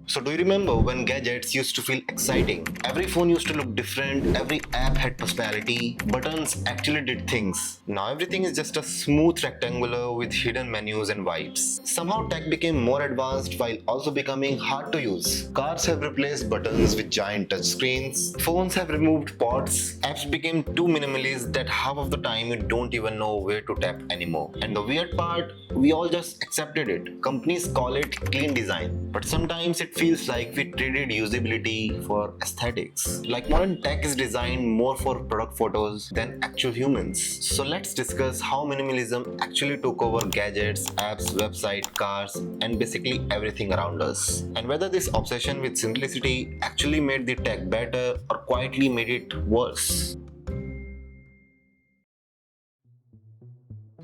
So do you remember when gadgets used to feel exciting? Every phone used to look different, every app had personality, buttons actually did things. Now everything is just a smooth rectangular with hidden menus and vibes. Somehow tech became more advanced while also becoming hard to use. Cars have replaced buttons with giant touchscreens, phones have removed ports, apps became too minimalist that half of the time you don't even know where to tap anymore. And the weird part, we all just accepted it. Companies call it clean design, but sometimes it feels like we traded usability for aesthetics. Like modern tech is designed more for product photos than actual humans. So let's discuss how minimalism actually took over gadgets, apps, websites, cars, and basically everything around us. And whether this obsession with simplicity actually made the tech better or quietly made it worse.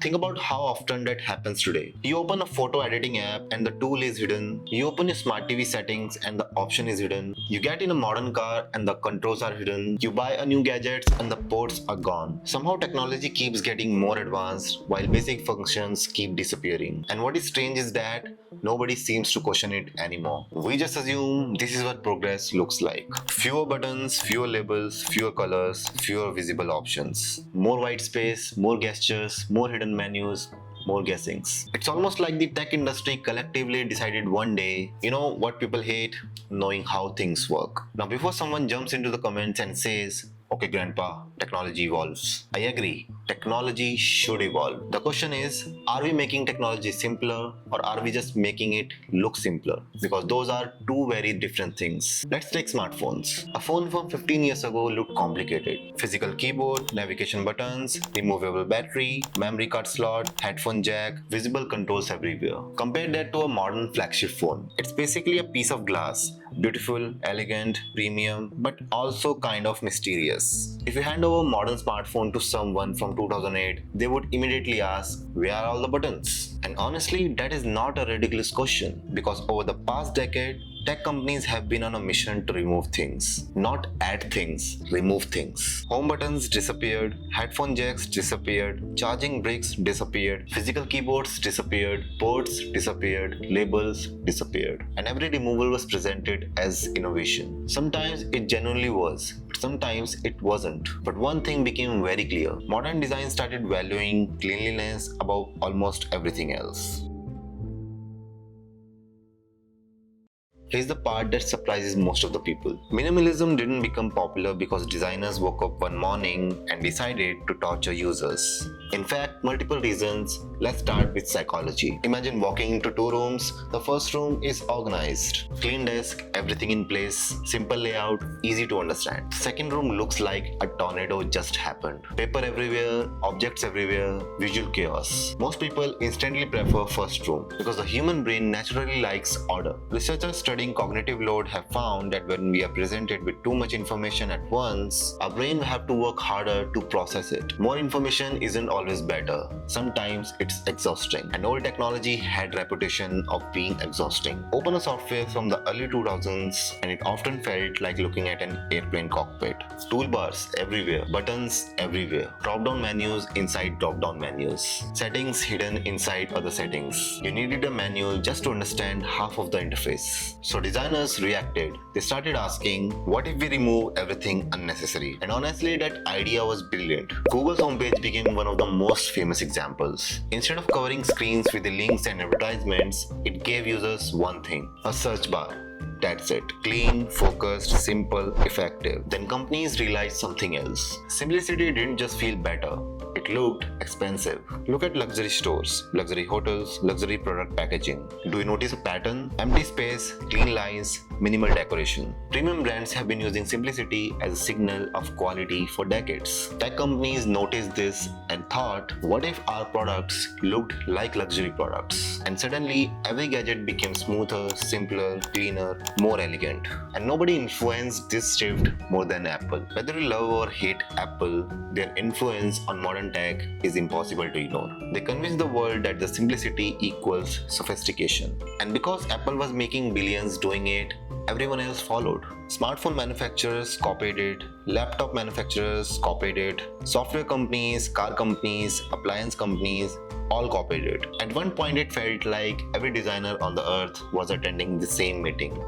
Think about how often that happens today. You open a photo editing app and the tool is hidden. You open your smart TV settings and the option is hidden. You get in a modern car and the controls are hidden. You buy a new gadget and the ports are gone. Somehow technology keeps getting more advanced while basic functions keep disappearing. And what is strange is that nobody seems to question it anymore. We just assume this is what progress looks like. Fewer buttons, fewer labels, fewer colors, fewer visible options. More white space, more gestures, more hidden menus, more guessings. It's almost like the tech industry collectively decided one day, you know what people hate? Knowing how things work. Now before someone jumps into the comments and says, okay grandpa, technology evolves. I agree, technology should evolve. The question is, are we making technology simpler or are we just making it look simpler? Because those are two very different things. Let's take smartphones. A phone from 15 years ago looked complicated. Physical keyboard, navigation buttons, removable battery, memory card slot, headphone jack, visible controls everywhere. Compare that to a modern flagship phone. It's basically a piece of glass. Beautiful, elegant, premium, but also kind of mysterious. If you hand over a modern smartphone to someone from 2008, they would immediately ask, where are all the buttons? And honestly, that is not a ridiculous question because over the past decade, tech companies have been on a mission to remove things. Not add things, remove things. Home buttons disappeared, headphone jacks disappeared, charging bricks disappeared, physical keyboards disappeared, ports disappeared, labels disappeared. And every removal was presented as innovation. Sometimes it genuinely was, but sometimes it wasn't. But one thing became very clear. Modern design started valuing cleanliness above almost everything else. Here's the part that surprises most of the people. Minimalism didn't become popular because designers woke up one morning and decided to torture users. In fact, multiple reasons. Let's start with psychology. Imagine walking into two rooms. The first room is organized. Clean desk, everything in place, simple layout, easy to understand. Second room looks like a tornado just happened. Paper everywhere, objects everywhere, visual chaos. Most people instantly prefer first room because the human brain naturally likes order. Researchers studying cognitive load have found that when we are presented with too much information at once, our brain will have to work harder to process it. More information isn't always better. Sometimes it's exhausting. And old technology had reputation of being exhausting. Open a software from the early 2000s and it often felt like looking at an airplane cockpit. Toolbars everywhere, buttons everywhere, drop-down menus inside drop-down menus, settings hidden inside other settings. You needed a manual just to understand half of the interface. So designers reacted. They started asking, what if we remove everything unnecessary? And honestly, that idea was brilliant. Google's homepage became one of the most famous examples. Instead of covering screens with the links and advertisements, it gave users one thing, a search bar. That's it. Clean, focused, simple, effective. Then companies realized something else. Simplicity didn't just feel better. It looked expensive. Look at luxury stores, luxury hotels, luxury product packaging. Do you notice a pattern? Empty space, clean lines, minimal decoration. Premium brands have been using simplicity as a signal of quality for decades. Tech companies noticed this and thought, what if our products looked like luxury products? And suddenly, every gadget became smoother, simpler, cleaner, more elegant. And nobody influenced this shift more than Apple. Whether you love or hate Apple, their influence on modern tech is impossible to ignore. They convinced the world that the simplicity equals sophistication. And because Apple was making billions doing it, everyone else followed. Smartphone manufacturers copied it, laptop manufacturers copied it, software companies, car companies, appliance companies, all copied it. At one point it felt like every designer on the earth was attending the same meeting.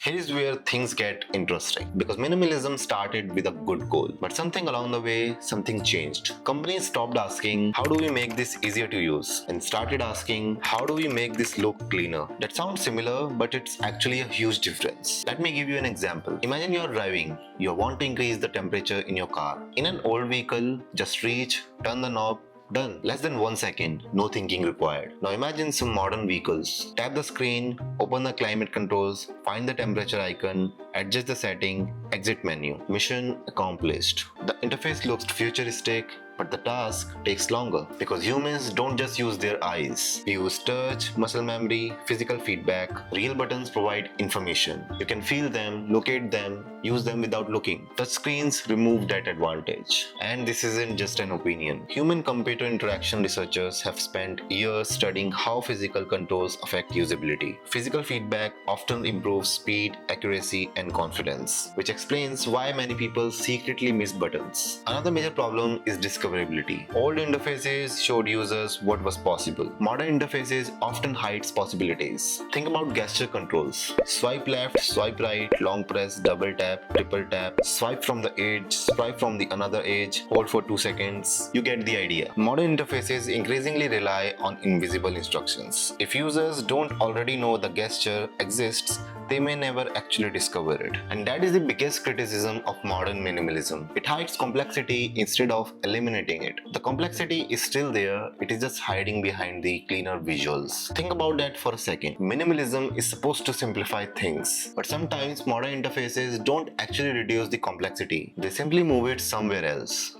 Here is where things get interesting, because minimalism started with a good goal, but something along the way, something changed. Companies stopped asking, how do we make this easier to use, and started asking, how do we make this look cleaner? That sounds similar, but it's actually a huge difference. Let me give you an example. Imagine you're driving. You want to increase the temperature in your car. In an old vehicle, just reach, turn the knob, done. Less than 1 second, no thinking required. Now imagine some modern vehicles. Tap the screen, open the climate controls, find the temperature icon, adjust the setting, exit menu. Mission accomplished. The interface looks futuristic, but the task takes longer because humans don't just use their eyes. We use touch, muscle memory, physical feedback. Real buttons provide information. You can feel them, locate them, use them without looking. Touch screens remove that advantage. And this isn't just an opinion. Human-computer interaction researchers have spent years studying how physical controls affect usability. Physical feedback often improves speed, accuracy, and confidence, which explains why many people secretly miss buttons. Another major problem is discoverability. Old interfaces showed users what was possible. Modern interfaces often hides possibilities. Think about gesture controls. Swipe left, swipe right, long press, double tap, triple tap, swipe from the edge, swipe from the another edge, hold for 2 seconds. You get the idea. Modern interfaces increasingly rely on invisible instructions. If users don't already know the gesture exists, they may never actually discover it. And that is the biggest criticism of modern minimalism. It hides complexity instead of eliminating it. The complexity is still there, it is just hiding behind the cleaner visuals. Think about that for a second. Minimalism is supposed to simplify things, but sometimes modern interfaces don't actually reduce the complexity. They simply move it somewhere else.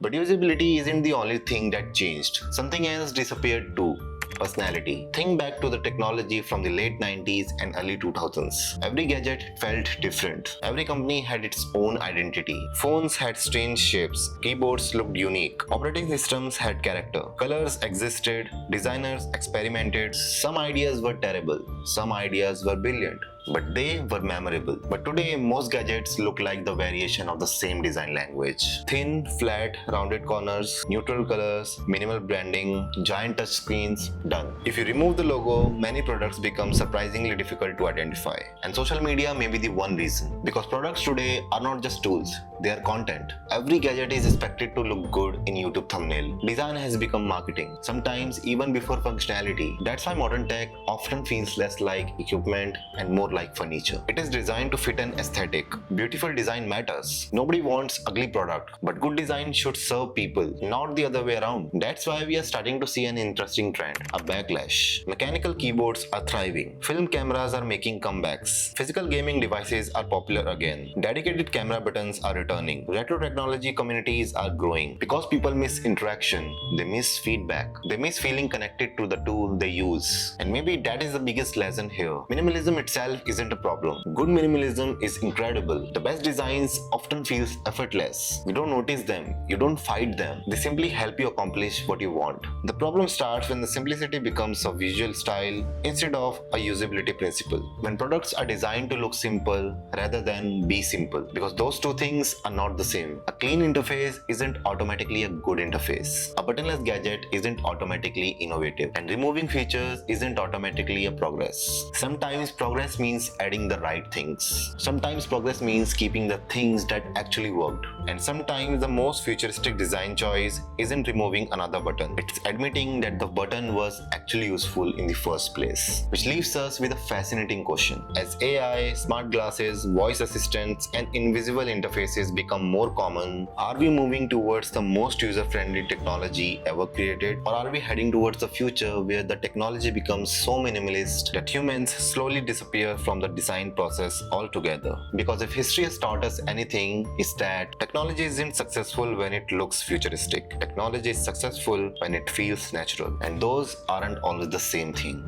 But usability isn't the only thing that changed. Something else disappeared too. Personality. Think back to the technology from the late 90s and early 2000s. Every gadget felt different. Every company had its own identity. Phones had strange shapes. Keyboards looked unique. Operating systems had character. Colors existed. Designers experimented. Some ideas were terrible. Some ideas were brilliant, but they were memorable. But today, most gadgets look like the variation of the same design language. Thin, flat, rounded corners, neutral colors, minimal branding, giant touch screens, done. If you remove the logo, many products become surprisingly difficult to identify. And social media may be the one reason. Because products today are not just tools, they are content. Every gadget is expected to look good in YouTube thumbnail. Design has become marketing, sometimes even before functionality. That's why modern tech often feels less like equipment and more like furniture. It is designed to fit an aesthetic. Beautiful design matters. Nobody wants ugly product, but good design should serve people, not the other way around. That's why we are starting to see an interesting trend, a backlash. Mechanical keyboards are thriving. Film cameras are making comebacks. Physical gaming devices are popular again. Dedicated camera buttons are returning. Retro technology communities are growing. Because people miss interaction, they miss feedback. They miss feeling connected to the tool they use. And maybe that is the biggest lesson here. Minimalism itself isn't a problem. Good minimalism is incredible. The best designs often feels effortless. You don't notice them. You don't fight them. They simply help you accomplish what you want. The problem starts when the simplicity becomes a visual style instead of a usability principle. When products are designed to look simple rather than be simple. Because those two things are not the same. A clean interface isn't automatically a good interface. A buttonless gadget isn't automatically innovative. And removing features isn't automatically a progress. Sometimes progress means adding the right things. Sometimes progress means keeping the things that actually worked. And sometimes the most futuristic design choice isn't removing another button. It's admitting that the button was actually useful in the first place. Which leaves us with a fascinating question. As AI, smart glasses, voice assistants, and invisible interfaces become more common, are we moving towards the most user-friendly technology ever created? Or are we heading towards the future where the technology becomes so minimalist that humans slowly disappear from the design process altogether? Because if history has taught us anything, it's that technology isn't successful when it looks futuristic. Technology is successful when it feels natural, and those aren't always the same thing.